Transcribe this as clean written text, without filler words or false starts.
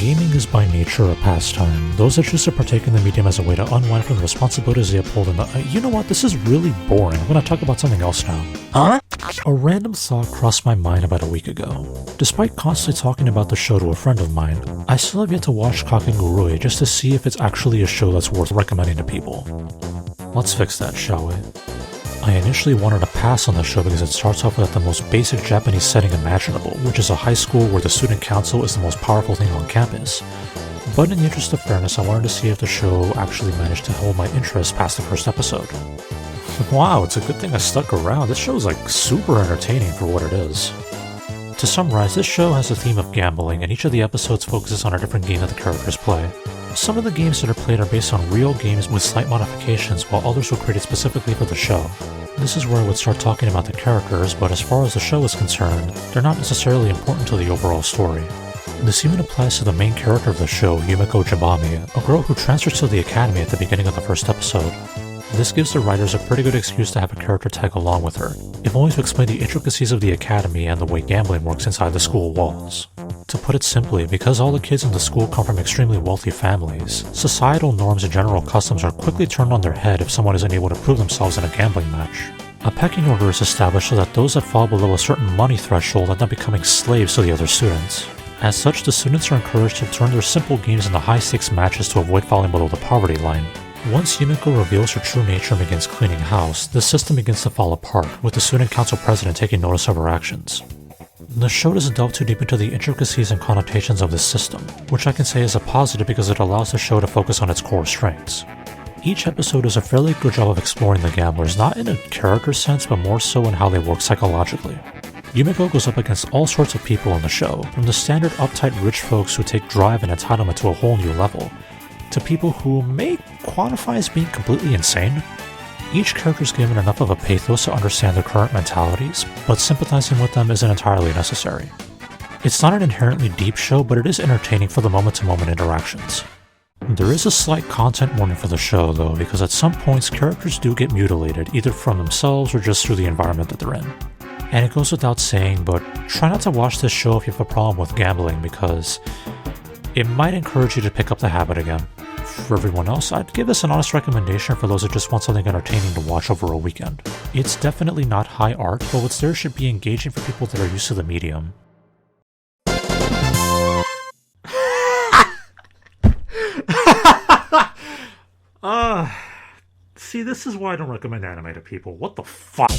Gaming is by nature a pastime. Those that choose to partake in the medium as a way to unwind from the responsibilities they uphold in the you know what, this is really boring. I'm gonna talk about something else now. Huh? A random thought crossed my mind about a week ago. Despite constantly talking about the show to a friend of mine, I still have yet to watch Kakegurui just to see if it's actually a show that's worth recommending to people. Let's fix that, shall we? I initially wanted to pass on the show because it starts off with the most basic Japanese setting imaginable, which is a high school where the student council is the most powerful thing on campus. But in the interest of fairness, I wanted to see if the show actually managed to hold my interest past the first episode. Wow, it's a good thing I stuck around. This show is like super entertaining for what it is. To summarize, this show has a theme of gambling, and each of the episodes focuses on a different game that the characters play. Some of the games that are played are based on real games with slight modifications, while others were created specifically for the show. This is where I would start talking about the characters, but as far as the show is concerned, they're not necessarily important to the overall story. This even applies to the main character of the show, Yumiko Jabami, a girl who transfers to the academy at the beginning of the first episode. This gives the writers a pretty good excuse to have a character tag along with her, if only to explain the intricacies of the academy and the way gambling works inside the school walls. To put it simply, because all the kids in the school come from extremely wealthy families, societal norms and general customs are quickly turned on their head if someone isn't able to prove themselves in a gambling match. A pecking order is established so that those that fall below a certain money threshold end up becoming slaves to the other students. As such, the students are encouraged to turn their simple games into high-stakes matches to avoid falling below the poverty line. Once Yumiko reveals her true nature and begins cleaning house, the system begins to fall apart, with the student council president taking notice of her actions. The show doesn't delve too deep into the intricacies and connotations of this system, which I can say is a positive because it allows the show to focus on its core strengths. Each episode does a fairly good job of exploring the gamblers, not in a character sense, but more so in how they work psychologically. Yumiko goes up against all sorts of people in the show, from the standard uptight rich folks who take drive and entitlement to a whole new level, to people who may qualify as being completely insane. Each character is given enough of a pathos to understand their current mentalities, but sympathizing with them isn't entirely necessary. It's not an inherently deep show, but it is entertaining for the moment-to-moment interactions. There is a slight content warning for the show, though, because at some points characters do get mutilated, either from themselves or just through the environment that they're in. And it goes without saying, but try not to watch this show if you have a problem with gambling, because it might encourage you to pick up the habit again. For everyone else, I'd give this an honest recommendation for those that just want something entertaining to watch over a weekend. It's definitely not high art, but what's there should be engaging for people that are used to the medium. See, this is why I don't recommend anime to people. What the fuck?